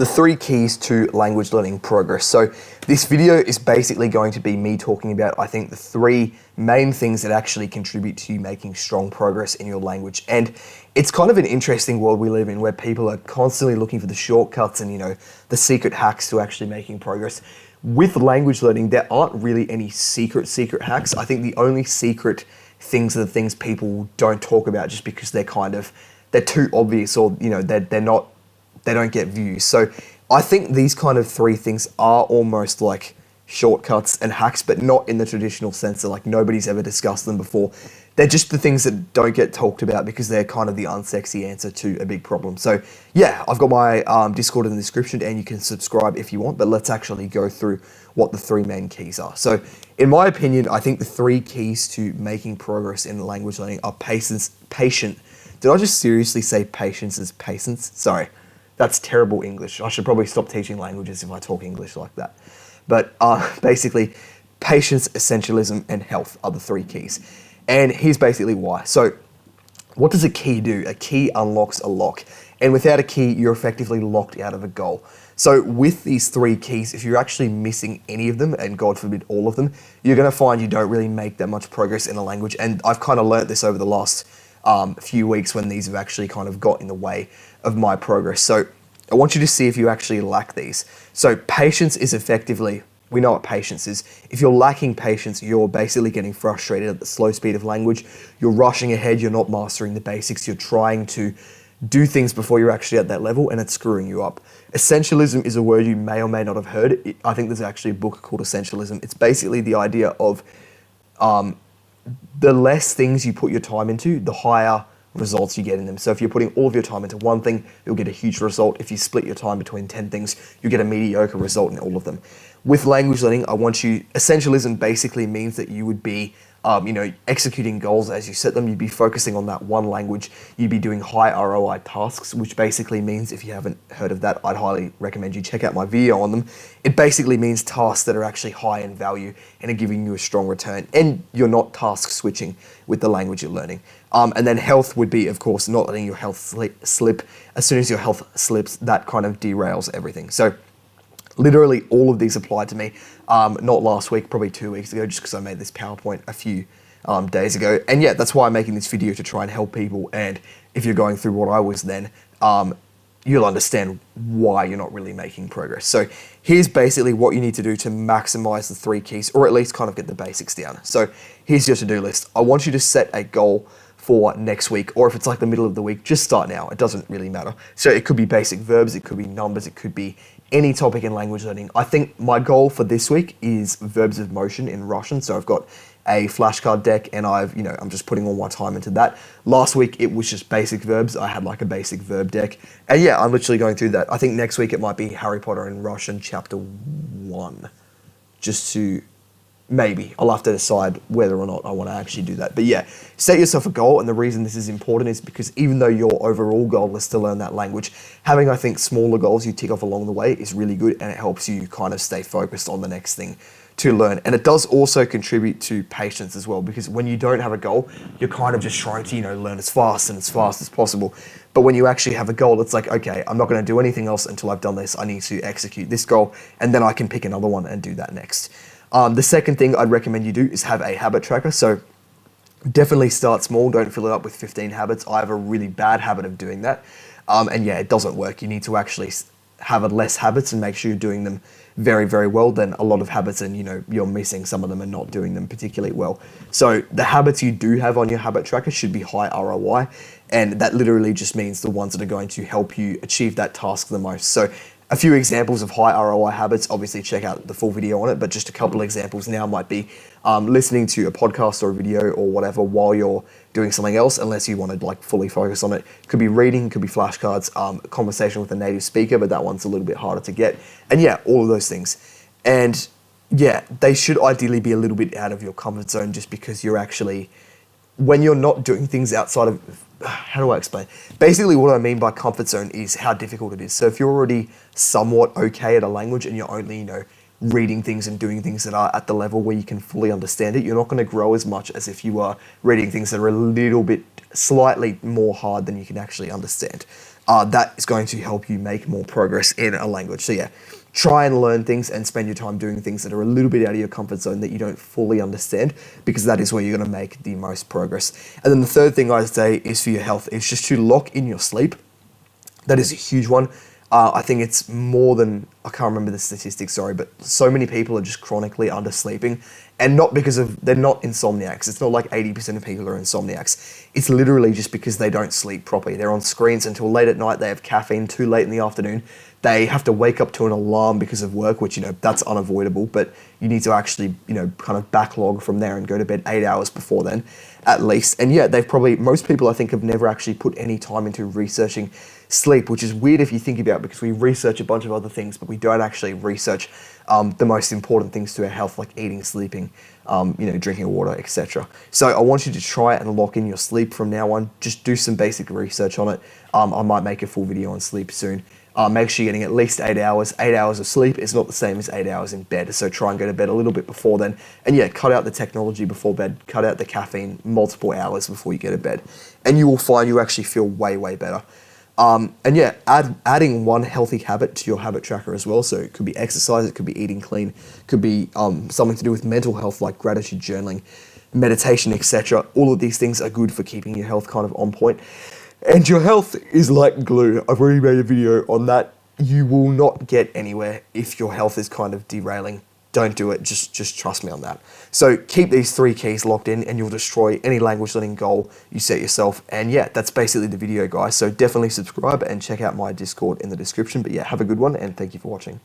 the 3 keys to language learning progress. So this video is basically going to be me talking about, I think, the 3 main things that actually contribute to you making strong progress in your language. And it's kind of an interesting world we live in where people are constantly looking for the shortcuts and, the secret hacks to actually making progress. With language learning, there aren't really any secret hacks. I think the only secret things are the things people don't talk about just because they're too obvious, or they don't get views. So I think these kind of 3 things are almost like shortcuts and hacks, but not in the traditional sense that like nobody's ever discussed them before. They're just the things that don't get talked about because they're kind of the unsexy answer to a big problem. So yeah, I've got my Discord in the description and you can subscribe if you want, but let's actually go through what the 3 main keys are. So in my opinion, I think the 3 keys to making progress in language learning are patient. Did I just seriously say patience as patience? Sorry. That's terrible English. I should probably stop teaching languages if I talk English like that. But basically, patience, essentialism, and health are the 3 keys. And here's basically why. So what does a key do? A key unlocks a lock. And without a key, you're effectively locked out of a goal. So with these 3 keys, if you're actually missing any of them, and God forbid all of them, you're going to find you don't really make that much progress in a language. And I've kind of learnt this over the last few weeks when these have actually kind of got in the way of my progress. So I want you to see if you actually lack these. So patience is effectively, we know what patience is. If you're lacking patience, you're basically getting frustrated at the slow speed of language. You're rushing ahead, you're not mastering the basics, you're trying to do things before you're actually at that level, and it's screwing you up. Essentialism is a word you may or may not have heard. I think there's actually a book called Essentialism. It's basically the idea of the less things you put your time into, the higher results you get in them. So if you're putting all of your time into one thing, you'll get a huge result. If you split your time between 10 things, you get a mediocre result in all of them. With language learning, essentialism basically means that you would be executing goals as you set them. You'd be focusing on that one language. You'd be doing high ROI tasks, which basically means, if you haven't heard of that, I'd highly recommend you check out my video on them. It basically means tasks that are actually high in value and are giving you a strong return, and you're not task switching with the language you're learning. And then health would be, of course, not letting your health slip. As soon as your health slips, that kind of derails everything. So literally all of these applied to me, not last week, probably 2 weeks ago, just because I made this PowerPoint a few days ago. And yeah, that's why I'm making this video, to try and help people. And if you're going through what I was then, you'll understand why you're not really making progress. So here's basically what you need to do to maximize the 3 keys, or at least kind of get the basics down. So here's your to-do list. I want you to set a goal for next week, or if it's like the middle of the week, just start now. It doesn't really matter. So it could be basic verbs, it could be numbers, it could be any topic in language learning. I think my goal for this week is verbs of motion in Russian. So I've got a flashcard deck and I'm just putting all my time into that. Last week it was just basic verbs. I had like a basic verb deck. And yeah, I'm literally going through that. I think next week it might be Harry Potter in Russian chapter 1. Just to, maybe. I'll have to decide whether or not I want to actually do that. But yeah, set yourself a goal. And the reason this is important is because even though your overall goal is to learn that language, having, I think, smaller goals you tick off along the way is really good, and it helps you kind of stay focused on the next thing to learn. And it does also contribute to patience as well, because when you don't have a goal, you're kind of just trying to, learn as fast as possible. But when you actually have a goal, it's like, okay, I'm not going to do anything else until I've done this. I need to execute this goal, and then I can pick another one and do that next. The second thing I'd recommend you do is have a habit tracker. So definitely start small. Don't fill it up with 15 habits. I have a really bad habit of doing that. And yeah, it doesn't work. You need to actually have less habits and make sure you're doing them very, very well than a lot of habits, and you're missing some of them and not doing them particularly well. So the habits you do have on your habit tracker should be high ROI, and that literally just means the ones that are going to help you achieve that task the most. So a few examples of high ROI habits, obviously check out the full video on it, but just a couple examples now might be listening to a podcast or a video or whatever while you're doing something else, unless you want to like fully focus on it. Could be reading, could be flashcards, a conversation with a native speaker, but that one's a little bit harder to get. And yeah, all of those things. And yeah, they should ideally be a little bit out of your comfort zone, just because you're actually, when you're not doing things outside of, how do I explain? Basically what I mean by comfort zone is how difficult it is. So if you're already somewhat okay at a language and you're only, reading things and doing things that are at the level where you can fully understand it, you're not going to grow as much as if you are reading things that are a little bit slightly more hard than you can actually understand. that is going to help you make more progress in a language. So yeah, try and learn things and spend your time doing things that are a little bit out of your comfort zone that you don't fully understand, because that is where you're going to make the most progress. And then the third thing I'd say is for your health is just to lock in your sleep. That is a huge one. I think it's more than, I can't remember the statistics, sorry, but so many people are just chronically undersleeping, and not because they're not insomniacs. It's not like 80% of people are insomniacs. It's literally just because they don't sleep properly. They're on screens until late at night. They have caffeine too late in the afternoon. They have to wake up to an alarm because of work, which, that's unavoidable, but you need to actually, kind of backlog from there and go to bed 8 hours before then, at least. And yeah, most people I think have never actually put any time into researching sleep, which is weird if you think about it, because we research a bunch of other things, but we don't actually research the most important things to our health, like eating, sleeping, drinking water, etc. So I want you to try and lock in your sleep from now on. Just do some basic research on it. I might make a full video on sleep soon. Make sure you're getting at least 8 hours. 8 hours of sleep is not the same as 8 hours in bed, so try and go to bed a little bit before then. And yeah, cut out the technology before bed, cut out the caffeine multiple hours before you go to bed, and you will find you actually feel way, way better. And yeah, adding one healthy habit to your habit tracker as well. So it could be exercise, it could be eating clean, it could be something to do with mental health like gratitude journaling, meditation, etc. All of these things are good for keeping your health kind of on point. And your health is like glue. I've already made a video on that. You will not get anywhere if your health is kind of derailing. Don't do it. Just trust me on that. So keep these 3 keys locked in and you'll destroy any language learning goal you set yourself. And yeah, that's basically the video, guys. So definitely subscribe and check out my Discord in the description. But yeah, have a good one and thank you for watching.